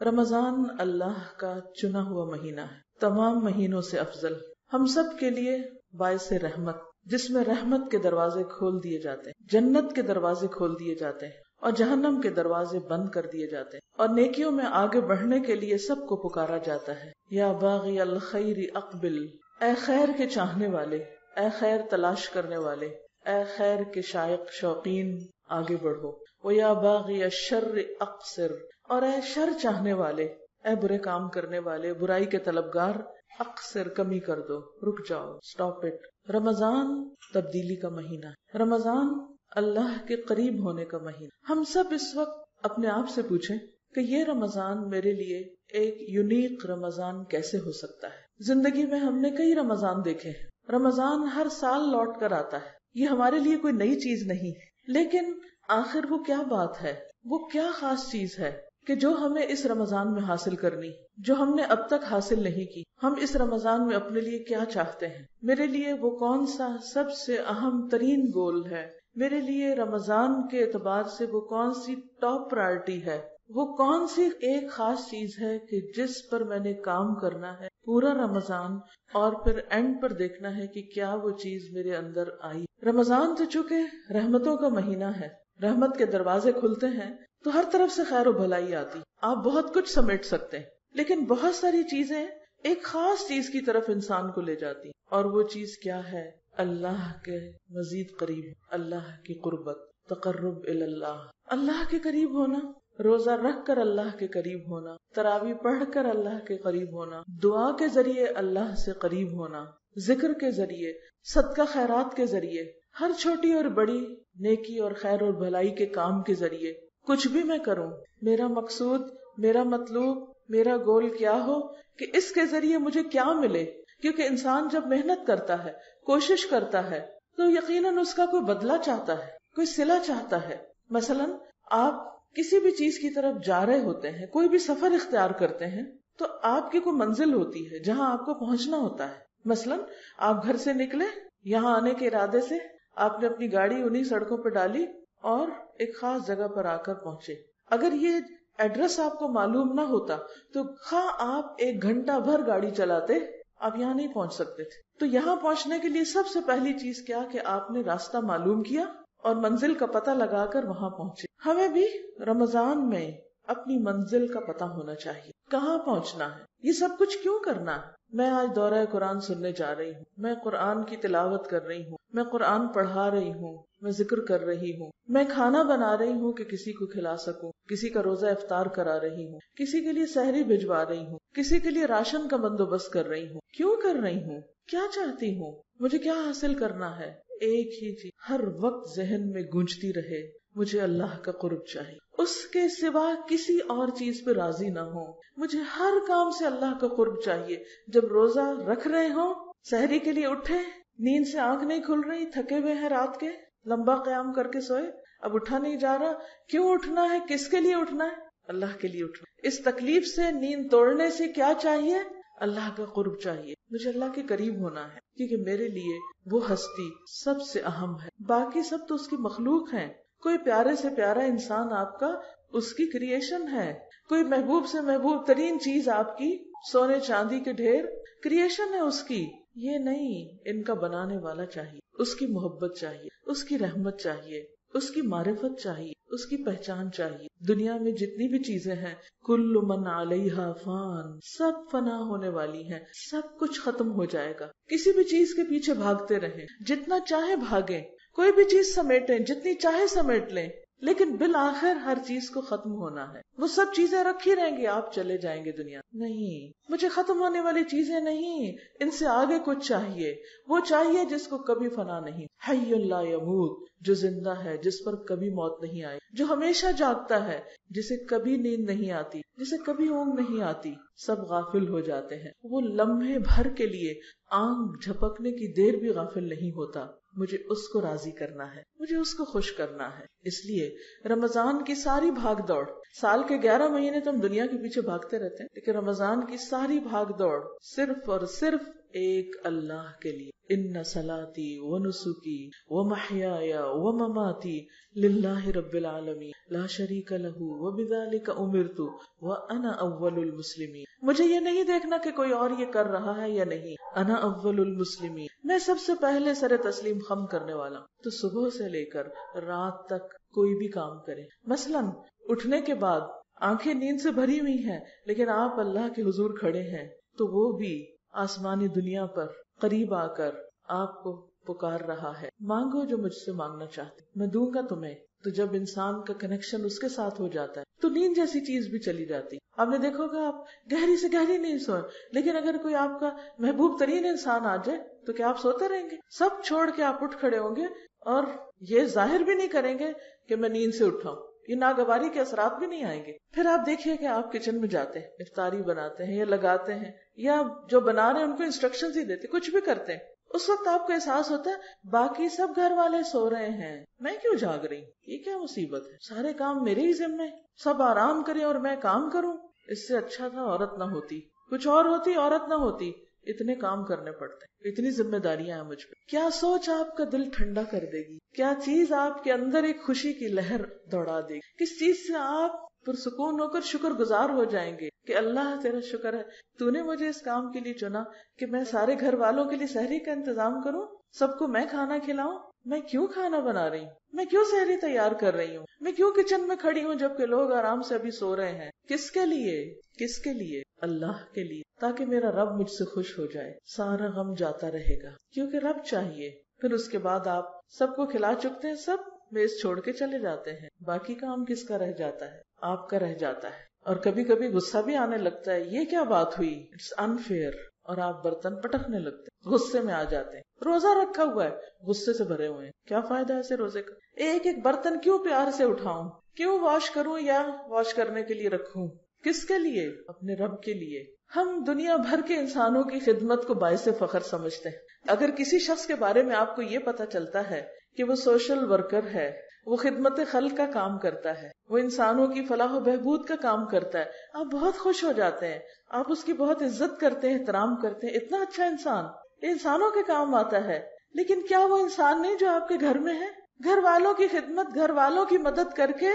رمضان اللہ کا چنا ہوا مہینہ ہے، تمام مہینوں سے افضل، ہم سب کے لیے باعث رحمت، جس میں رحمت کے دروازے کھول دیے جاتے ہیں، جنت کے دروازے کھول دیے جاتے ہیں اور جہنم کے دروازے بند کر دیے جاتے ہیں، اور نیکیوں میں آگے بڑھنے کے لیے سب کو پکارا جاتا ہے۔ یا باغی الخیر اقبل، اے خیر کے چاہنے والے، اے خیر تلاش کرنے والے، اے خیر کے شائق شوقین، آگے بڑھو۔ ویا باغی الشر اقصر، اور اے شر چاہنے والے، اے برے کام کرنے والے، برائی کے طلبگار، اقصر، کمی کر دو، رک جاؤ، اسٹاپ اٹ۔ رمضان تبدیلی کا مہینہ ہے، رمضان اللہ کے قریب ہونے کا مہینہ۔ ہم سب اس وقت اپنے آپ سے پوچھیں کہ یہ رمضان میرے لیے ایک یونیک رمضان کیسے ہو سکتا ہے؟ زندگی میں ہم نے کئی رمضان دیکھے ہیں، رمضان ہر سال لوٹ کر آتا ہے، یہ ہمارے لیے کوئی نئی چیز نہیں، لیکن آخر وہ کیا بات ہے، وہ کیا خاص چیز ہے کہ جو ہمیں اس رمضان میں حاصل کرنی، جو ہم نے اب تک حاصل نہیں کی؟ ہم اس رمضان میں اپنے لیے کیا چاہتے ہیں؟ میرے لیے وہ کون سا سب سے اہم ترین گول ہے؟ میرے لیے رمضان کے اعتبار سے وہ کون سی ٹاپ پرائرٹی ہے؟ وہ کون سی ایک خاص چیز ہے کہ جس پر میں نے کام کرنا ہے پورا رمضان، اور پھر اینڈ پر دیکھنا ہے کہ کیا وہ چیز میرے اندر آئی؟ رمضان تو چونکہ رحمتوں کا مہینہ ہے، رحمت کے دروازے کھلتے ہیں تو ہر طرف سے خیر و بھلائی آتی، آپ بہت کچھ سمیٹ سکتے ہیں، لیکن بہت ساری چیزیں ایک خاص چیز کی طرف انسان کو لے جاتی، اور وہ چیز کیا ہے؟ اللہ کے مزید قریب، اللہ کی قربت، تقرب اللہ، اللہ کے قریب ہونا، روزہ رکھ کر اللہ کے قریب ہونا، تراویح پڑھ کر اللہ کے قریب ہونا، دعا کے ذریعے اللہ سے قریب ہونا، ذکر کے ذریعے، صدقہ خیرات کے ذریعے، ہر چھوٹی اور بڑی نیکی اور خیر اور بھلائی کے کام کے ذریعے، کچھ بھی میں کروں، میرا مقصود، میرا مطلوب، میرا گول کیا ہو کہ اس کے ذریعے مجھے کیا ملے، کیونکہ انسان جب محنت کرتا ہے، کوشش کرتا ہے، تو یقیناً اس کا کوئی بدلہ چاہتا ہے، کوئی صلہ چاہتا ہے۔ مثلاً آپ کسی بھی چیز کی طرف جا رہے ہوتے ہیں، کوئی بھی سفر اختیار کرتے ہیں، تو آپ کی کوئی منزل ہوتی ہے جہاں آپ کو پہنچنا ہوتا ہے۔ مثلاً آپ گھر سے نکلے، یہاں آنے کے ارادے سے آپ نے اپنی گاڑی انہی سڑکوں پہ ڈالی اور ایک خاص جگہ پر آ کر پہنچے۔ اگر یہ ایڈریس آپ کو معلوم نہ ہوتا تو خواہ آپ 1 گھنٹہ بھر گاڑی چلاتے، آپ یہاں نہیں پہنچ سکتے تھے۔ تو یہاں پہنچنے کے لیے سب سے پہلی چیز کیا کہ آپ نے راستہ معلوم کیا اور منزل کا پتہ لگا کر وہاں پہنچے۔ ہمیں بھی رمضان میں اپنی منزل کا پتہ ہونا چاہیے، کہاں پہنچنا ہے، یہ سب کچھ کیوں کرنا ہے۔ میں آج دورہ قرآن سننے جا رہی ہوں، میں قرآن کی تلاوت کر رہی ہوں، میں قرآن پڑھا رہی ہوں، میں ذکر کر رہی ہوں، میں کھانا بنا رہی ہوں کہ کسی کو کھلا سکوں، کسی کا روزہ افطار کرا رہی ہوں، کسی کے لیے سحری بھجوا رہی ہوں، کسی کے لیے راشن کا بندوبست کر رہی ہوں۔ کیوں کر رہی ہوں؟ کیا چاہتی ہوں؟ مجھے کیا حاصل کرنا ہے؟ ایک ہی چیز ہر وقت ذہن میں گونجتی رہے، مجھے اللہ کا قرب چاہیے، اس کے سوا کسی اور چیز پہ راضی نہ ہوں، مجھے ہر کام سے اللہ کا قرب چاہیے۔ جب روزہ رکھ رہے ہوں، سحری کے لیے اٹھے، نیند سے آنکھ نہیں کھل رہی، تھکے ہوئے ہیں رات کے، لمبا قیام کر کے سوئے، اب اٹھا نہیں جا رہا، کیوں اٹھنا ہے؟ کس کے لیے اٹھنا ہے؟ اللہ کے لیے اٹھنا۔ اس تکلیف سے، نیند توڑنے سے کیا چاہیے؟ اللہ کا قرب چاہیے، مجھے اللہ کے قریب ہونا ہے، کیونکہ میرے لیے وہ ہستی سب سے اہم ہے، باقی سب تو اس کی مخلوق ہیں۔ کوئی پیارے سے پیارا انسان آپ کا اس کی کریشن ہے، کوئی محبوب سے محبوب ترین چیز آپ کی سونے چاندی کے ڈھیر کریشن ہے اس کی، یہ نہیں، ان کا بنانے والا چاہیے، اس کی محبت چاہیے، اس کی رحمت چاہیے، اس کی معرفت چاہیے، اس کی پہچان چاہیے۔ دنیا میں جتنی بھی چیزیں ہیں، کل من علیہا فان، سب فنا ہونے والی ہیں، سب کچھ ختم ہو جائے گا۔ کسی بھی چیز کے پیچھے بھاگتے رہیں، جتنا چاہے بھاگیں، کوئی بھی چیز سمیٹیں، جتنی چاہے سمیٹ لیں، لیکن بالآخر ہر چیز کو ختم ہونا ہے۔ وہ سب چیزیں رکھی رہیں گی، آپ چلے جائیں گے دنیا نہیں۔ مجھے ختم ہونے والی چیزیں نہیں، ان سے آگے کچھ چاہیے، وہ چاہیے جس کو کبھی فنا نہیں، حی لا یموت، جو زندہ ہے، جس پر کبھی موت نہیں آئی، جو ہمیشہ جاگتا ہے، جسے کبھی نیند نہیں آتی، جسے کبھی اونگ نہیں آتی۔ سب غافل ہو جاتے ہیں، وہ لمحے بھر کے لیے آنکھ جھپکنے کی دیر بھی غافل نہیں ہوتا۔ مجھے اس کو راضی کرنا ہے، مجھے اس کو خوش کرنا ہے. اس لیے رمضان کی ساری بھاگ دوڑ، سال کے 11 مہینے تو ہم دنیا کے پیچھے بھاگتے رہتے ہیں، لیکن رمضان کی ساری بھاگ دوڑ صرف اور صرف ایک اللہ کے لیے. ان صلاتی و نسکی و محیای و مماتی للہ رب العالمین لا شریک لہ وبذالک امرت وانا اول المسلمین. مجھے یہ نہیں دیکھنا کہ کوئی اور یہ کر رہا ہے یا نہیں. انا اول المسلمین، میں سب سے پہلے سر تسلیم خم کرنے والا. تو صبح سے لے کر رات تک کوئی بھی کام کرے، مثلاً اٹھنے کے بعد آنکھیں نیند سے بھری ہوئی ہیں لیکن آپ اللہ کے حضور کھڑے ہیں، تو وہ بھی آسمانی دنیا پر قریب آ کر آپ کو پکار رہا ہے، مانگو جو مجھ سے مانگنا چاہتے میں دوں گا تمہیں. تو جب انسان کا کنیکشن اس کے ساتھ ہو جاتا ہے تو نیند جیسی چیز بھی چلی جاتی. آپ نے دیکھو گا آپ گہری سے گہری نیند سوئے، لیکن اگر کوئی آپ کا محبوب ترین انسان آ جائے تو کیا آپ سوتے رہیں گے؟ سب چھوڑ کے آپ اٹھ کھڑے ہوں گے اور یہ ظاہر بھی نہیں کریں گے کہ میں نیند سے اٹھا ہوں. یہ ناگواری کے اثرات بھی نہیں آئیں گے. پھر آپ دیکھیے کہ آپ کچن میں جاتے ہیں، افطاری بناتے ہیں یا لگاتے ہیں، یا جو بنا رہے ہیں ان کو انسٹرکشنز ہی دیتے، کچھ بھی کرتے ہیں. اس وقت آپ کو احساس ہوتا ہے باقی سب گھر والے سو رہے ہیں، میں کیوں جاگ رہی ہوں؟ یہ کیا مصیبت ہے؟ سارے کام میرے ہی ذمہ، سب آرام کریں اور میں کام کروں. اس سے اچھا تھا عورت نہ ہوتی، کچھ اور ہوتی، عورت نہ ہوتی. اتنے کام کرنے پڑتے، اتنی ذمہ داریاں ہیں مجھ پہ. کیا سوچ آپ کا دل ٹھنڈا کر دے گی؟ کیا چیز آپ کے اندر ایک خوشی کی لہر دوڑا دے گی؟ کس چیز سے آپ پرسکون ہو کر شکر گزار ہو جائیں گے کہ اللہ تیرا شکر ہے، تو نے مجھے اس کام کے لیے چنا کہ میں سارے گھر والوں کے لیے سحری کا انتظام کروں، سب کو میں کھانا کھلاؤں. میں کیوں کھانا بنا رہی ہوں؟ میں کیوں سحری تیار کر رہی ہوں؟ میں کیوں کچن میں کھڑی ہوں جبکہ لوگ آرام سے ابھی سو رہے ہیں؟ کس کے لیے؟ کس کے لیے؟ اللہ کے لیے، تاکہ میرا رب مجھ سے خوش ہو جائے. سارا غم جاتا رہے گا کیونکہ رب چاہیے. پھر اس کے بعد آپ سب کو کھلا چکتے ہیں، سب میز چھوڑ کے چلے جاتے ہیں. باقی کام کس کا رہ جاتا ہے؟ آپ کا رہ جاتا ہے. اور کبھی کبھی غصہ بھی آنے لگتا ہے، یہ کیا بات ہوئی، اٹس انفیئر، اور آپ برتن پٹکنے لگتے ہیں، غصے میں آ جاتے ہیں. روزہ رکھا ہوا ہے، غصے سے بھرے ہوئے ہیں، کیا فائدہ ایسے روزے کا؟ ایک ایک برتن کیوں پیار سے اٹھاؤں، کیوں واش کروں یا واش کرنے کے لیے رکھوں؟ کس کے لیے؟ اپنے رب کے لیے. ہم دنیا بھر کے انسانوں کی خدمت کو باعث فخر سمجھتے ہیں. اگر کسی شخص کے بارے میں آپ کو یہ پتا چلتا ہے کہ وہ سوشل ورکر ہے، وہ خدمت خلق کا کام کرتا ہے، وہ انسانوں کی فلاح و بہبود کا کام کرتا ہے، آپ بہت خوش ہو جاتے ہیں، آپ اس کی بہت عزت کرتے ہیں، احترام کرتے ہیں. اتنا اچھا انسان، انسانوں کے کام آتا ہے. لیکن کیا وہ انسان نہیں جو آپ کے گھر میں ہے؟ گھر والوں کی خدمت، گھر والوں کی مدد کر کے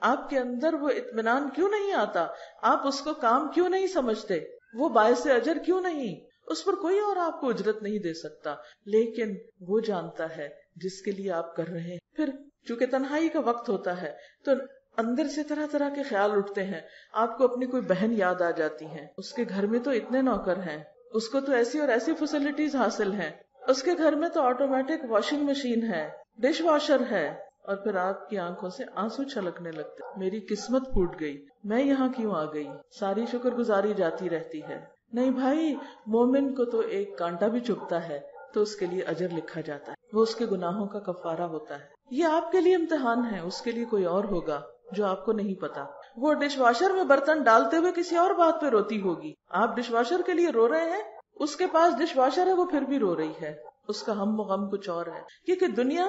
آپ کے اندر وہ اطمینان کیوں نہیں آتا؟ آپ اس کو کام کیوں نہیں سمجھتے؟ وہ باعث اجر کیوں نہیں؟ اس پر کوئی اور آپ کو اجرت نہیں دے سکتا، لیکن وہ جانتا ہے جس کے لیے آپ کر رہے ہیں. پھر چونکہ تنہائی کا وقت ہوتا ہے تو اندر سے طرح طرح کے خیال اٹھتے ہیں. آپ کو اپنی کوئی بہن یاد آ جاتی ہے، اس کے گھر میں تو اتنے نوکر ہیں، اس کو تو ایسی اور ایسی فیسلٹیز حاصل ہیں، اس کے گھر میں تو آٹومیٹک واشنگ مشین ہے، ڈش واشر ہے. اور پھر آپ کی آنکھوں سے آنسو چھلکنے لگتے، میری قسمت پھوٹ گئی، میں یہاں کیوں آ گئی؟ ساری شکر گزاری جاتی رہتی ہے. نہیں بھائی، مومن کو تو ایک کانٹا بھی چبھتا ہے تو اس کے لیے اجر لکھا جاتا ہے، وہ اس کے گناہوں کا کفارہ ہوتا ہے. یہ آپ کے لیے امتحان ہے، اس کے لیے کوئی اور ہوگا جو آپ کو نہیں پتا. وہ ڈش واشر میں برتن ڈالتے ہوئے کسی اور بات پہ روتی ہوگی، آپ ڈش واشر کے لیے رو رہے ہیں، اس کے پاس ڈش واشر ہے، وہ پھر بھی رو رہی ہے، اس کا ہم و غم کچھ اور ہے. کیونکہ دنیا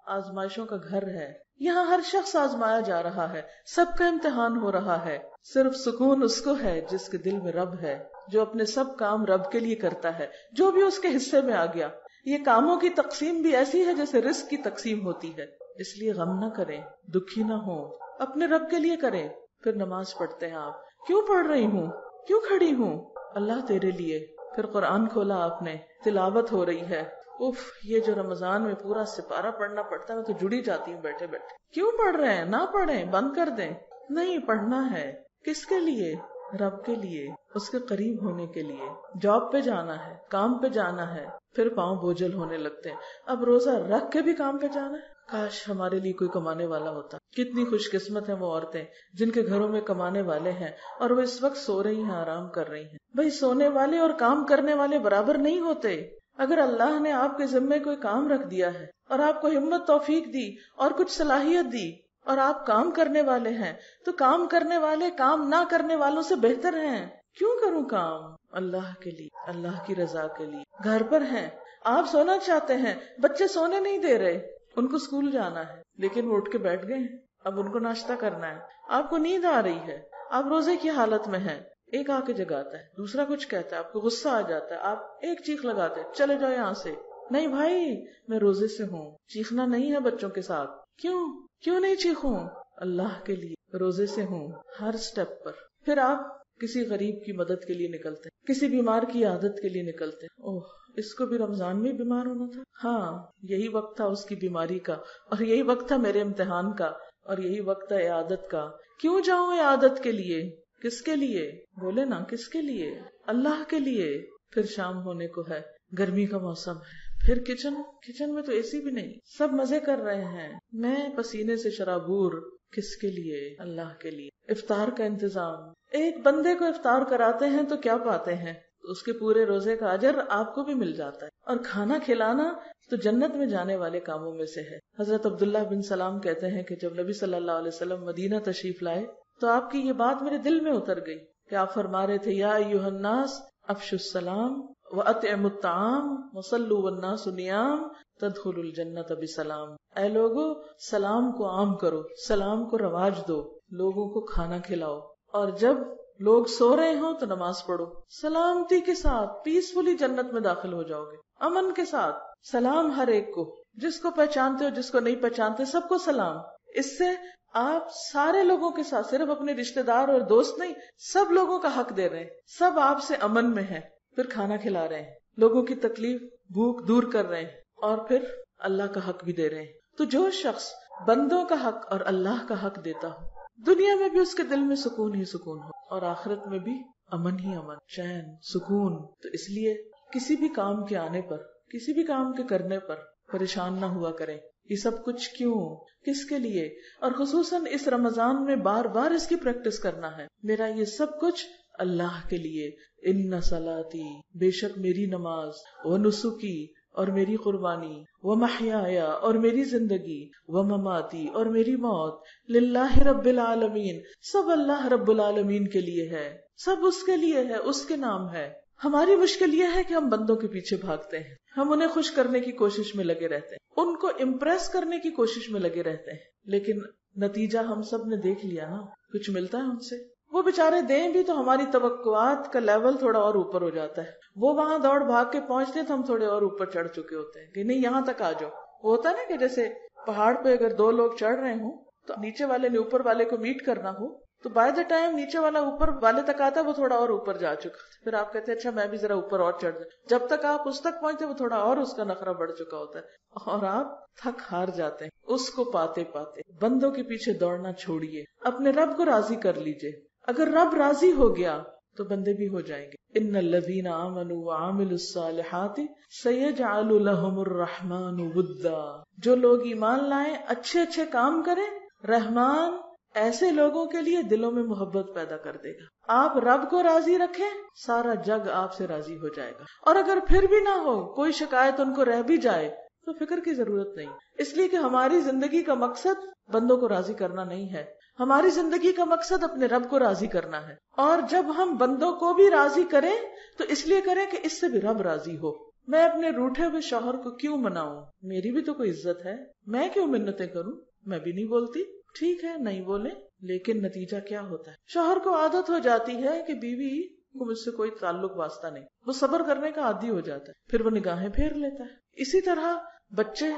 آزمائشوں کا گھر ہے، یہاں ہر شخص آزمایا جا رہا ہے، سب کا امتحان ہو رہا ہے. صرف سکون اس کو ہے جس کے دل میں رب ہے، جو اپنے سب کام رب کے لیے کرتا ہے، جو بھی اس کے حصے میں آ گیا. یہ کاموں کی تقسیم بھی ایسی ہے جیسے رزق کی تقسیم ہوتی ہے. اس لیے غم نہ کریں، دکھی نہ ہوں، اپنے رب کے لیے کریں. پھر نماز پڑھتے ہیں آپ، کیوں پڑھ رہی ہوں، کیوں کھڑی ہوں؟ اللہ تیرے لیے. پھر قرآن کھولا آپ نے، تلاوت ہو رہی ہے. اف، یہ جو رمضان میں پورا سپارہ پڑھنا پڑتا ہے، میں تو جڑی جاتی ہوں بیٹھے بیٹھے. کیوں پڑھ رہے ہیں؟ نہ پڑھیں، بند کر دیں. نہیں، پڑھنا ہے. کس کے لیے؟ رب کے لیے، اس کے قریب ہونے کے لیے. جاب پہ جانا ہے، کام پہ جانا ہے، پھر پاؤں بوجھل ہونے لگتے ہیں. اب روزہ رکھ کے بھی کام پہ جانا ہے. کاش ہمارے لیے کوئی کمانے والا ہوتا. کتنی خوش قسمت ہیں وہ عورتیں جن کے گھروں میں کمانے والے ہیں اور وہ اس وقت سو رہی ہیں، آرام کر رہی ہیں. بھائی، سونے والے اور کام کرنے والے برابر نہیں ہوتے. اگر اللہ نے آپ کے ذمے کوئی کام رکھ دیا ہے اور آپ کو ہمت توفیق دی اور کچھ صلاحیت دی اور آپ کام کرنے والے ہیں، تو کام کرنے والے کام نہ کرنے والوں سے بہتر ہیں. کیوں کروں کام؟ اللہ کے لیے، اللہ کی رضا کے لیے. گھر پر ہیں، آپ سونا چاہتے ہیں، بچے سونے نہیں دے رہے، ان کو اسکول جانا ہے لیکن وہ اٹھ کے بیٹھ گئے ہیں، اب ان کو ناشتہ کرنا ہے، آپ کو نیند آ رہی ہے، آپ روزے کی حالت میں ہیں، ایک آ کے جگاتا ہے، دوسرا کچھ کہتا ہے، آپ کو غصہ آ جاتا ہے، آپ ایک چیخ لگاتے ہیں چلے جاؤ یہاں سے، نہیں بھائی میں روزے سے ہوں، چیخنا نہیں ہے بچوں کے ساتھ، کیوں نہیں چیخوں؟ اللہ کے لیے روزے سے ہوں ہر سٹیپ پر۔ پھر آپ کسی غریب کی مدد کے لیے نکلتے ہیں، کسی بیمار کی عادت کے لیے نکلتے ہیں، اوہ اس کو بھی رمضان میں بیمار ہونا تھا، ہاں یہی وقت تھا اس کی بیماری کا، اور یہی وقت تھا میرے امتحان کا، اور یہی وقت تھا عیادت کا، کیوں جاؤں عیادت کے لیے؟ کس کے لیے؟ بولے نا کس کے لیے؟ اللہ کے لیے۔ پھر شام ہونے کو ہے، گرمی کا موسم ہے، پھر کچن میں تو اے سی بھی نہیں، سب مزے کر رہے ہیں، میں پسینے سے شرابور، کس کے لیے؟ اللہ کے لیے۔ افطار کا انتظام، ایک بندے کو افطار کراتے ہیں تو کیا پاتے ہیں؟ اس کے پورے روزے کا اجر آپ کو بھی مل جاتا ہے، اور کھانا کھلانا تو جنت میں جانے والے کاموں میں سے ہے۔ حضرت عبداللہ بن سلام کہتے ہیں کہ جب نبی صلی اللہ علیہ وسلم مدینہ تشریف لائے تو آپ کی یہ بات میرے دل میں اتر گئی کہ آپ فرما رہے تھے یا ایھا الناس افشوا السلام واطعموا الطعام وصلوا والناس نیام تدخلوا الجنۃ بسلام۔ اے لوگو سلام کو عام کرو، سلام کو رواج دو، لوگوں کو کھانا کھلاؤ، اور جب لوگ سو رہے ہوں تو نماز پڑھو، سلامتی کے ساتھ پیسفلی جنت میں داخل ہو جاؤ گے، امن کے ساتھ۔ سلام ہر ایک کو، جس کو پہچانتے ہو جس کو نہیں پہچانتے سب کو سلام۔ اس سے آپ سارے لوگوں کے ساتھ، صرف اپنے رشتہ دار اور دوست نہیں، سب لوگوں کا حق دے رہے ہیں، سب آپ سے امن میں ہیں۔ پھر کھانا کھلا رہے ہیں، لوگوں کی تکلیف بھوک دور کر رہے ہیں، اور پھر اللہ کا حق بھی دے رہے ہیں۔ تو جو شخص بندوں کا حق اور اللہ کا حق دیتا ہو، دنیا میں بھی اس کے دل میں سکون ہی سکون ہو، اور آخرت میں بھی امن ہی امن، چین، سکون۔ تو اس لیے کسی بھی کام کے آنے پر، کسی بھی کام کے کرنے پر پریشان نہ ہوا کریں، یہ سب کچھ کیوں، کس کے لیے، اور خصوصاً اس رمضان میں بار بار اس کی پریکٹس کرنا ہے، میرا یہ سب کچھ اللہ کے لیے۔ ان صلاتی، بے شک میری نماز، ونسکی، اور میری قربانی، ومحیائی، اور میری زندگی، ومماتی، اور میری موت، للہ رب العالمین، سب اللہ رب العالمین کے لیے ہے، سب اس کے لیے ہے، اس کے نام ہے۔ ہماری مشکل یہ ہے کہ ہم بندوں کے پیچھے بھاگتے ہیں، ہم انہیں خوش کرنے کی کوشش میں لگے رہتے ہیں، ان کو امپریس کرنے کی کوشش میں لگے رہتے ہیں، لیکن نتیجہ ہم سب نے دیکھ لیا نا، کچھ ملتا ہے ان سے؟ وہ بیچارے دیں بھی تو ہماری توقعات کا لیول تھوڑا اور اوپر ہو جاتا ہے، وہ وہاں دوڑ بھاگ کے پہنچتے تو ہم تھوڑے اور اوپر چڑھ چکے ہوتے ہیں کہ نہیں یہاں تک آ جاؤ۔ وہ ہوتا ہے نا کہ جیسے پہاڑ پہ اگر دو لوگ چڑھ رہے ہوں تو نیچے والے نے اوپر والے کو میٹ کرنا ہو، تو بائی دا ٹائم نیچے والا اوپر والے تک آتا ہے وہ تھوڑا اور اوپر جا چکا، پھر آپ کہتے ہیں اچھا میں بھی ذرا اوپر اور چڑھ جائیں، جب تک آپ اس تک پہنچتے وہ تھوڑا اور اس کا نخرہ بڑھ چکا ہوتا ہے، اور آپ تھک ہار جاتے ہیں اس کو پاتے پاتے۔ بندوں کے پیچھے دوڑنا چھوڑیے، اپنے رب کو راضی کر لیجئے، اگر رب راضی ہو گیا تو بندے بھی ہو جائیں گے۔ ان الذین آمنوا وعملوا الصالحات سیجعل لهم الرحمن ودا، جو لوگ ایمان لائیں، اچھے اچھے کام کریں، رحمان ایسے لوگوں کے لیے دلوں میں محبت پیدا کر دے گا۔ آپ رب کو راضی رکھیں، سارا جگ آپ سے راضی ہو جائے گا، اور اگر پھر بھی نہ ہو، کوئی شکایت ان کو رہ بھی جائے تو فکر کی ضرورت نہیں، اس لیے کہ ہماری زندگی کا مقصد بندوں کو راضی کرنا نہیں ہے، ہماری زندگی کا مقصد اپنے رب کو راضی کرنا ہے، اور جب ہم بندوں کو بھی راضی کریں تو اس لیے کریں کہ اس سے بھی رب راضی ہو۔ میں اپنے روٹھے ہوئے شوہر کو کیوں مناؤں؟ میری بھی تو کوئی عزت ہے، میں کیوں منتیں کروں؟ میں بھی نہیں بولتی، ٹھیک ہے نہیں بولے، لیکن نتیجہ کیا ہوتا ہے؟ شوہر کو عادت ہو جاتی ہے کہ بیوی کو مجھ سے کوئی تعلق واسطہ نہیں، وہ صبر کرنے کا عادی ہو جاتا ہے، پھر وہ نگاہیں پھیر لیتا ہے۔ اسی طرح بچے،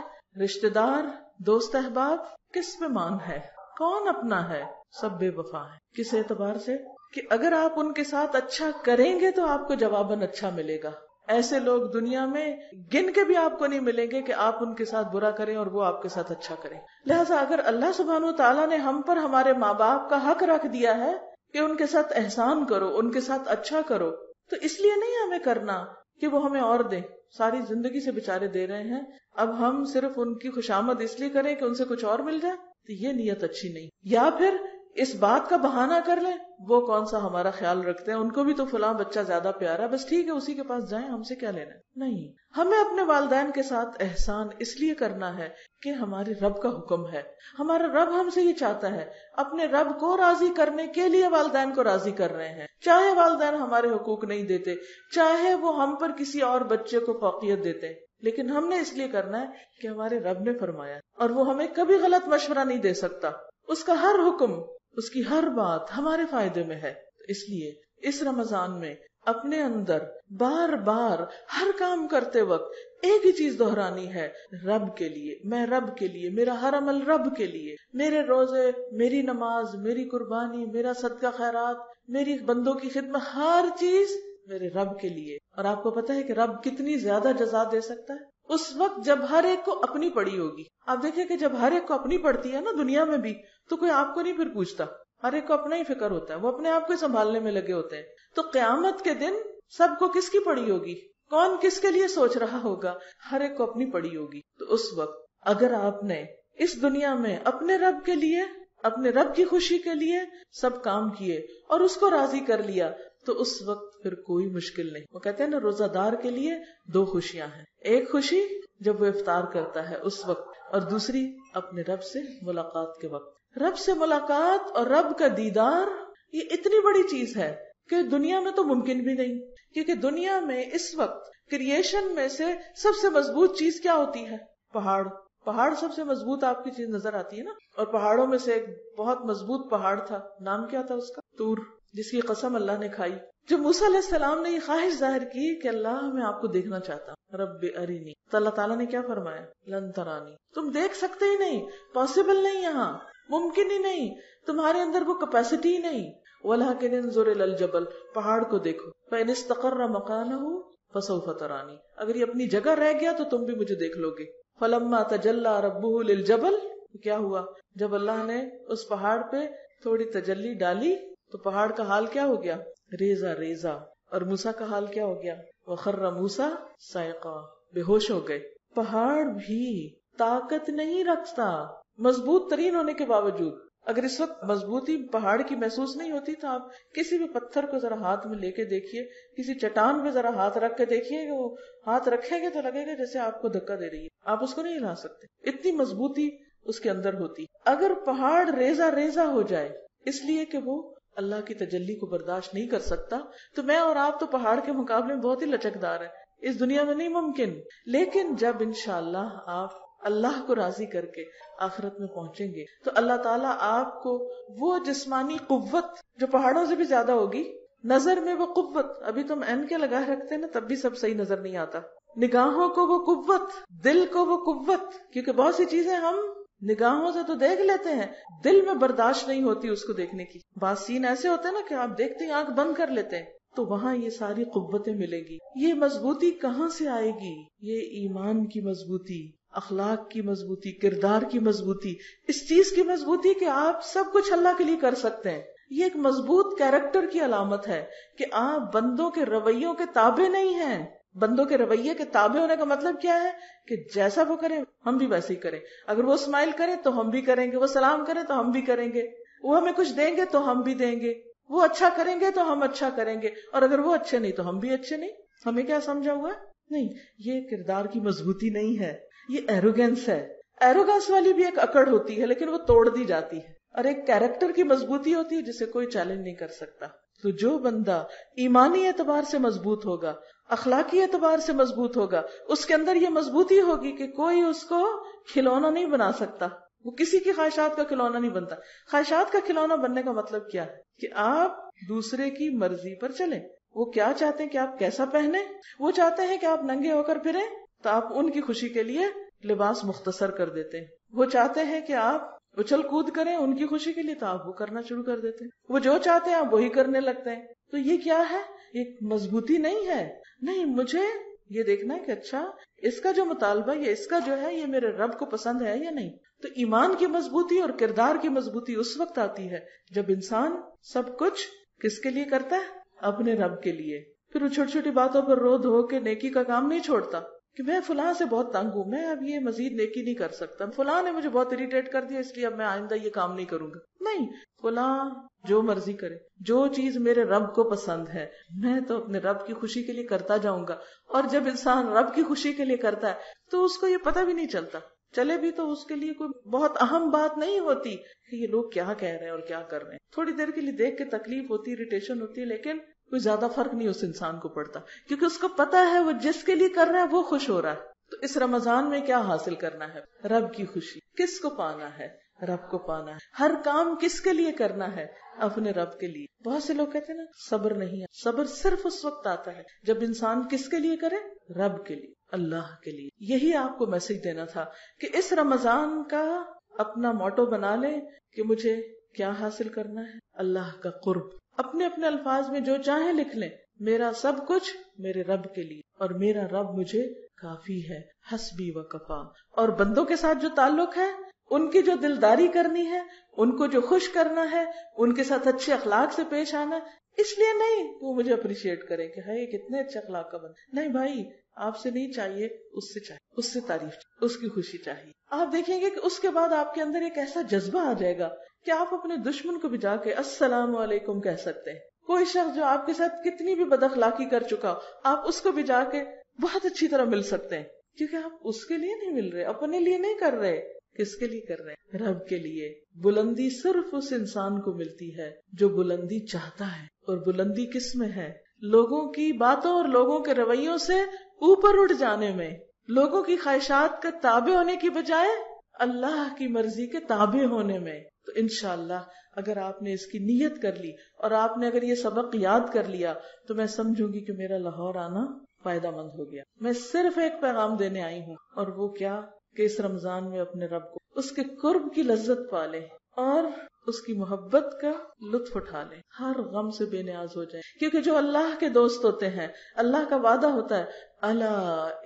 رشتہ دار، دوست احباب، کس پہ مان ہے؟ کون اپنا ہے؟ سب بے وفا ہے۔ کس اعتبار سے؟ کہ اگر آپ ان کے ساتھ اچھا کریں گے تو آپ کو جواباً اچھا ملے گا۔ ایسے لوگ دنیا میں گن کے بھی آپ کو نہیں ملیں گے کہ آپ ان کے ساتھ برا کریں اور وہ آپ کے ساتھ اچھا کریں۔ لہٰذا اگر اللہ سبحانہ و تعالیٰ نے ہم پر ہمارے ماں باپ کا حق رکھ دیا ہے کہ ان کے ساتھ احسان کرو، ان کے ساتھ اچھا کرو، تو اس لیے نہیں ہمیں کرنا کہ وہ ہمیں اور دیں، ساری زندگی سے بےچارے دے رہے ہیں، اب ہم صرف ان کی خوشامد اس لیے کریں کہ ان سے کچھ اور مل جائے، تو یہ نیت اچھی نہیں۔ یا پھر اس بات کا بہانہ کر لیں وہ کون سا ہمارا خیال رکھتے ہیں، ان کو بھی تو فلاں بچہ زیادہ پیارا ہے، بس ٹھیک ہے اسی کے پاس جائیں، ہم سے کیا لینا ہے۔ نہیں، ہمیں اپنے والدین کے ساتھ احسان اس لیے کرنا ہے کہ ہمارے رب کا حکم ہے، ہمارا رب ہم سے یہ چاہتا ہے، اپنے رب کو راضی کرنے کے لیے والدین کو راضی کر رہے ہیں، چاہے والدین ہمارے حقوق نہیں دیتے، چاہے وہ ہم پر کسی اور بچے کو فوقیت دیتے ہیں، لیکن ہم نے اس لیے کرنا ہے کہ ہمارے رب نے فرمایا، اور وہ ہمیں کبھی غلط مشورہ نہیں دے سکتا. اس کا ہر حکم، اس کی ہر بات ہمارے فائدے میں ہے. اس لیے اس رمضان میں اپنے اندر بار بار ہر کام کرتے وقت ایک ہی چیز دہرانی ہے، رب کے لیے، میں رب کے لیے، میرا ہر عمل رب کے لیے، میرے روزے، میری نماز، میری قربانی، میرا صدقہ خیرات، میری بندوں کی خدمت، ہر چیز میرے رب کے لیے. اور آپ کو پتا ہے کہ رب کتنی زیادہ جزا دے سکتا ہے اس وقت جب ہر ایک کو اپنی پڑی ہوگی. آپ دیکھیں کہ جب ہر ایک کو اپنی پڑتی ہے نا دنیا میں بھی، تو کوئی آپ کو نہیں پھر پوچھتا، ہر ایک کو اپنا ہی فکر ہوتا ہے، وہ اپنے آپ کو سنبھالنے میں لگے ہوتے ہیں. تو قیامت کے دن سب کو کس کی پڑی ہوگی، کون کس کے لیے سوچ رہا ہوگا، ہر ایک کو اپنی پڑی ہوگی. تو اس وقت اگر آپ نے اس دنیا میں اپنے رب کے لیے، اپنے رب کی خوشی کے لیے سب کام کیے اور اس کو راضی کر لیا، تو اس وقت پھر کوئی مشکل نہیں. وہ کہتے ہیں نا روزہ دار کے لیے 2 خوشیاں ہیں، ایک خوشی جب وہ افطار کرتا ہے اس وقت، اور دوسری اپنے رب سے ملاقات کے وقت. رب سے ملاقات اور رب کا دیدار یہ اتنی بڑی چیز ہے کہ دنیا میں تو ممکن بھی نہیں. کیونکہ دنیا میں اس وقت کریشن میں سے سب سے مضبوط چیز کیا ہوتی ہے؟ پہاڑ سب سے مضبوط آپ کی چیز نظر آتی ہے نا. اور پہاڑوں میں سے ایک بہت مضبوط پہاڑ تھا، نام کیا تھا اس کا؟ طور، جس کی قسم اللہ نے کھائی. جب موسیٰ علیہ السلام نے یہ خواہش ظاہر کی کہ اللہ میں آپ کو دیکھنا چاہتا ہوں، رب ارینی، تو اللہ تعالیٰ نے کیا فرمایا؟ لن ترانی، تم دیکھ سکتے ہی نہیں، پاسبل نہیں، یہاں ممکن ہی نہیں، تمہارے اندر وہ کیپیسٹی ہی نہیں. وَلَكِنِ انظُرْ إِلَى الْجَبَلِ، پہاڑ کو دیکھو، فَإِنِ اسْتَقَرَّ مَكَانَهُ فَسَوْفَ تَرَانِي، اگر یہ اپنی جگہ رہ گیا تو تم بھی مجھے دیکھ لو گے. فَلَمَّا تَجَلَّى رَبُّهُ لِلْجَبَلِ، کیا ہوا؟ جب اللہ نے اس پہاڑ پہ تھوڑی تجلی ڈالی تو پہاڑ کا حال کیا ہو گیا؟ ریزہ ریزہ. اور موسیٰ کا حال کیا ہو گیا؟ وَخَرَّ مُوسَىٰ صَعِقًا، بے ہوش ہو گئے. پہاڑ بھی طاقت نہیں رکھتا مضبوط ترین ہونے کے باوجود. اگر اس وقت مضبوطی پہاڑ کی محسوس نہیں ہوتی تو آپ کسی بھی پتھر کو ذرا ہاتھ میں لے کے دیکھیے، کسی چٹان پہ ذرا ہاتھ رکھ کے دیکھیے کہ وہ ہاتھ رکھیں گے تو لگے گا جیسے آپ کو دھکا دے رہی ہے، آپ اس کو نہیں ہلا سکتے، اتنی مضبوطی اس کے اندر ہوتی. اگر پہاڑ ریزہ ریزہ ہو جائے اس لیے کہ وہ اللہ کی تجلی کو برداشت نہیں کر سکتا، تو میں اور آپ تو پہاڑ کے مقابلے میں بہت ہی لچکدار ہیں، اس دنیا میں نہیں ممکن. لیکن جب انشاءاللہ آپ اللہ کو راضی کر کے آخرت میں پہنچیں گے تو اللہ تعالیٰ آپ کو وہ جسمانی قوت جو پہاڑوں سے بھی زیادہ ہوگی، نظر میں وہ قوت، ابھی تم این کے لگائے رکھتے ہیں نا تب بھی سب صحیح نظر نہیں آتا، نگاہوں کو وہ قوت، دل کو وہ قوت، کیونکہ بہت سی چیزیں ہم نگاہوں سے تو دیکھ لیتے ہیں، دل میں برداشت نہیں ہوتی اس کو دیکھنے کی. بعض سین ایسے ہوتے ہیں نا کہ آپ دیکھتے ہیں آنکھ بند کر لیتے ہیں، تو وہاں یہ ساری قوتیں ملیں گی. یہ مضبوطی کہاں سے آئے گی؟ یہ ایمان کی مضبوطی، اخلاق کی مضبوطی، کردار کی مضبوطی، اس چیز کی مضبوطی کہ آپ سب کچھ اللہ کے لیے کر سکتے ہیں. یہ ایک مضبوط کیریکٹر کی علامت ہے کہ آپ بندوں کے رویوں کے تابع نہیں ہیں. بندوں کے رویے کے تابع ہونے کا مطلب کیا ہے؟ کہ جیسا وہ کریں ہم بھی ویسے ہی کریں. اگر وہ اسمائل کریں تو ہم بھی کریں گے، وہ سلام کریں تو ہم بھی کریں گے، وہ ہمیں کچھ دیں گے تو ہم بھی دیں گے، وہ اچھا کریں گے تو ہم اچھا کریں گے، اور اگر وہ اچھے نہیں تو ہم بھی اچھے نہیں. ہمیں کیا سمجھا ہوا ہے؟ نہیں، یہ کردار کی مضبوطی نہیں ہے، یہ ایروگینس ہے. ایروگینس والی بھی ایک اکڑ ہوتی ہے لیکن وہ توڑ دی جاتی ہے، اور ایک کیریکٹر کی مضبوطی ہوتی ہے جسے کوئی چیلنج نہیں کر سکتا. تو جو بندہ ایمانی اعتبار سے مضبوط ہوگا، اخلاقی اعتبار سے مضبوط ہوگا، اس کے اندر یہ مضبوطی ہوگی کہ کوئی اس کو کھلونا نہیں بنا سکتا، وہ کسی کی خواہشات کا کھلونا نہیں بنتا. خواہشات کا کھلونا بننے کا مطلب کیا ہے؟ کہ آپ دوسرے کی مرضی پر چلیں. وہ کیا چاہتے ہیں کہ آپ کیسا پہنے، وہ چاہتے ہیں کہ آپ ننگے ہو کر پھریں تو آپ ان کی خوشی کے لیے لباس مختصر کر دیتے ہیں. وہ چاہتے ہیں کہ آپ اچھل کود کریں ان کی خوشی کے لیے تو آپ وہ کرنا شروع کر دیتے ہیں. وہ جو چاہتے ہیں آپ وہی کرنے لگتے ہیں. تو یہ کیا ہے؟ یہ مضبوطی نہیں ہے. نہیں، مجھے یہ دیکھنا ہے کہ اچھا اس کا جو مطالبہ یا اس کا جو ہے یہ میرے رب کو پسند ہے یا نہیں. تو ایمان کی مضبوطی اور کردار کی مضبوطی اس وقت آتی ہے جب انسان سب کچھ کس کے لیے کرتا ہے؟ اپنے رب کے لیے. پھر وہ چھوٹی چھوٹی باتوں پر رو دھو کے نیکی کا کام نہیں چھوڑتا کہ میں فلاں سے بہت تنگ ہوں، میں اب یہ مزید نیکی نہیں کر سکتا، فلاں نے مجھے بہت اریٹیٹ کر دیا اس لیے اب میں آئندہ یہ کام نہیں کروں گا. نہیں، فلاں جو مرضی کرے، جو چیز میرے رب کو پسند ہے میں تو اپنے رب کی خوشی کے لیے کرتا جاؤں گا. اور جب انسان رب کی خوشی کے لیے کرتا ہے تو اس کو یہ پتہ بھی نہیں چلتا، چلے بھی تو اس کے لیے کوئی بہت اہم بات نہیں ہوتی کہ یہ لوگ کیا کہہ رہے ہیں اور کیا کر رہے ہیں. تھوڑی دیر کے لیے دیکھ کے تکلیف ہوتی، اریٹیشن ہوتی ہے، لیکن کوئی زیادہ فرق نہیں اس انسان کو پڑتا، کیونکہ اس کو پتا ہے وہ جس کے لیے کر رہا ہے وہ خوش ہو رہا ہے. تو اس رمضان میں کیا حاصل کرنا ہے؟ رب کی خوشی. کس کو پانا ہے؟ رب کو پانا ہے. ہر کام کس کے لیے کرنا ہے؟ اپنے رب کے لیے. بہت سے لوگ کہتے ہیں نا صبر نہیں ہے. صبر صرف اس وقت آتا ہے جب انسان کس کے لیے کرے؟ رب کے لیے، اللہ کے لیے. یہی آپ کو میسج دینا تھا کہ اس رمضان کا اپنا موٹو بنا لیں کہ مجھے کیا حاصل کرنا ہے؟ اللہ کا قرب. اپنے اپنے الفاظ میں جو چاہیں لکھ لیں، میرا سب کچھ میرے رب کے لیے، اور میرا رب مجھے کافی ہے، حسبی و کفا. اور بندوں کے ساتھ جو تعلق ہے، ان کی جو دلداری کرنی ہے، ان کو جو خوش کرنا ہے، ان کے ساتھ اچھے اخلاق سے پیش آنا ہے. اس لیے نہیں وہ مجھے اپریشیٹ کرے کہ ہے کتنے اچھے اخلاق کا بند. نہیں بھائی، آپ سے نہیں چاہیے، اس سے چاہیے، اس سے تعریف چاہیے، اس کی خوشی چاہیے. آپ دیکھیں گے کہ اس کے بعد آپ کے اندر ایک ایسا جذبہ آ جائے گا کہ آپ اپنے دشمن کو بھی جا کے السلام علیکم کہہ سکتے ہیں. کوئی شخص جو آپ کے ساتھ کتنی بھی بد اخلاقی کر چکا، آپ اس کو بھی جا کے بہت اچھی طرح مل سکتے ہیں، کیونکہ آپ اس کے لیے نہیں مل رہے، اپنے لیے نہیں کر رہے. کس کے لیے کر رہے ہیں؟ رب کے لیے. بلندی صرف اس انسان کو ملتی ہے جو بلندی چاہتا ہے. اور بلندی کس میں ہے؟ لوگوں کی باتوں اور لوگوں کے رویوں سے اوپر اٹھ جانے میں، لوگوں کی خواہشات کا تابع ہونے کی بجائے اللہ کی مرضی کے تابع ہونے میں. تو انشاءاللہ اگر آپ نے اس کی نیت کر لی اور آپ نے اگر یہ سبق یاد کر لیا تو میں سمجھوں گی کہ میرا لاہور آنا فائدہ مند ہو گیا. میں صرف ایک پیغام دینے آئی ہوں، اور وہ کیا کہ اس رمضان میں اپنے رب کو، اس کے قرب کی لذت پالے اور اس کی محبت کا لطف اٹھا لیں. ہر غم سے بے نیاز ہو جائیں، کیونکہ جو اللہ کے دوست ہوتے ہیں، اللہ کا وعدہ ہوتا ہے، الا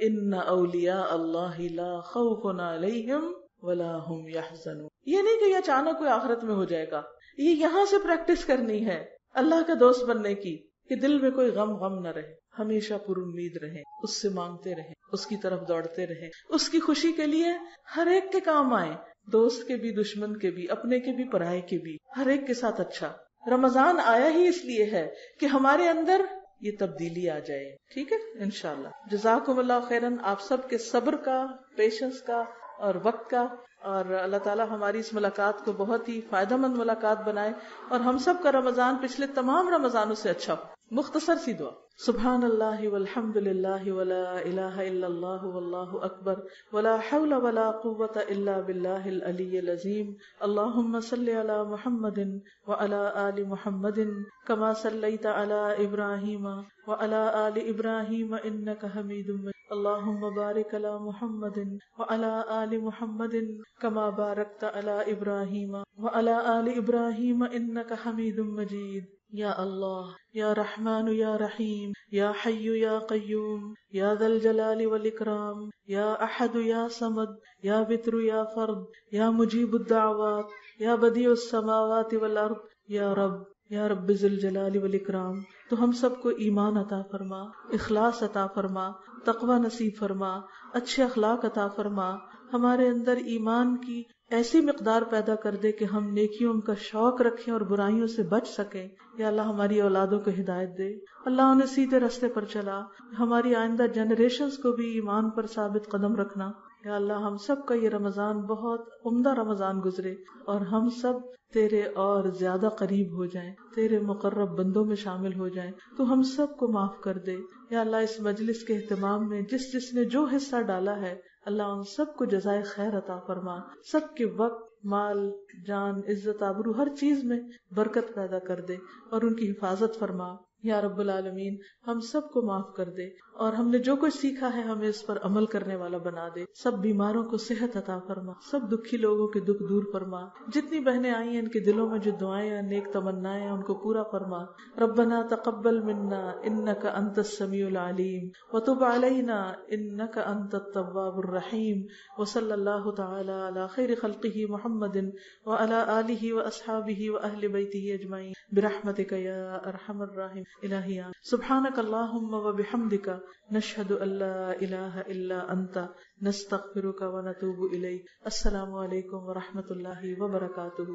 ان اولیاء اللہ لا خوف علیہم ولا هم يحزنون. یہ نہیں کہ یہ اچانک کوئی آخرت میں ہو جائے گا. یہ یہاں سے پریکٹس کرنی ہے اللہ کا دوست بننے کی، کہ دل میں کوئی غم نہ رہے، ہمیشہ پر امید رہیں، اس سے مانگتے رہیں، اس کی طرف دوڑتے رہیں، اس کی خوشی کے لیے ہر ایک کے کام آئیں، دوست کے بھی، دشمن کے بھی، اپنے کے بھی، پرائے کے بھی، ہر ایک کے ساتھ اچھا. رمضان آیا ہی اس لیے ہے کہ ہمارے اندر یہ تبدیلی آ جائے. ٹھیک ہے انشاءاللہ. جزاکم اللہ خیرن. آپ سب کے صبر کا، پیشنس کا اور وقت کا، اور اللہ تعالیٰ ہماری اس ملاقات کو بہت ہی فائدہ مند ملاقات بنائے، اور ہم سب کا رمضان پچھلے تمام رمضانوں سے اچھا ہو. مختصر سی دعا. سبحان اللہ والحمد للہ ولا الہ الا اللہ واللہ اکبر ولا حول ولا قوة الا باللہ العلی العظیم. اللہم صل علی محمد وعلی آل محمد کما صلیت علی ابراہیم وعلی آل ابراہیم انک حمید مجید. اللہم بارک علی محمد وعلی آل محمد کما بارکت علی ابراہیم وعلی آل ابراہیم انک حمید مجید. یا اللہ، یا رحمان، یا رحیم، یا حی یا قیوم، یا ذا الجلال والاکرام، یا احد یا صمد، یا وتر یا فرد، یا مجیب الدعوات، یا بدیع السماوات والارض. یا رب ذی الجلال والاکرام. تو ہم سب کو ایمان عطا فرما، اخلاص عطا فرما، تقوی نصیب فرما، اچھے اخلاق عطا فرما. ہمارے اندر ایمان کی ایسی مقدار پیدا کر دے کہ ہم نیکیوں کا شوق رکھیں اور برائیوں سے بچ سکیں. یا اللہ ہماری اولادوں کو ہدایت دے، اللہ انہیں سیدھے راستے پر چلا. ہماری آئندہ جنریشنز کو بھی ایمان پر ثابت قدم رکھنا. یا اللہ ہم سب کا یہ رمضان بہت عمدہ رمضان گزرے، اور ہم سب تیرے اور زیادہ قریب ہو جائیں، تیرے مقرب بندوں میں شامل ہو جائیں. تو ہم سب کو معاف کر دے. یا اللہ اس مجلس کے اہتمام میں جس نے جو حصہ ڈالا ہے، اللہ ان سب کو جزائے خیر عطا فرما. سب کے وقت، مال، جان، عزت، آبرو، ہر چیز میں برکت پیدا کر دے اور ان کی حفاظت فرما. یا رب العالمین ہم سب کو معاف کر دے، اور ہم نے جو کچھ سیکھا ہے ہمیں اس پر عمل کرنے والا بنا دے. سب بیماروں کو صحت عطا فرما، سب دکھی لوگوں کے دکھ دور فرما. جتنی بہنیں آئی ہیں ان کے دلوں میں جو دعائیں ہیں، نیک تمنائیں ہیں، ان کو پورا فرما. ربنا تقبل منا انک انت السمیع العلیم وتب علینا انک انت التواب الرحیم. وصلی اللہ تعالی علی خیر خلقہ محمد وعلی آلہ واصحابہ واہل بیتہ اجمعین برحمتک یا ارحم الراحمین. الہی سبحانک اللہم وبحمدک نشہد ان لا الہ الا انت نستغفرک ونتوب الیک. السلام علیکم ورحمۃ اللہ وبرکاتہ.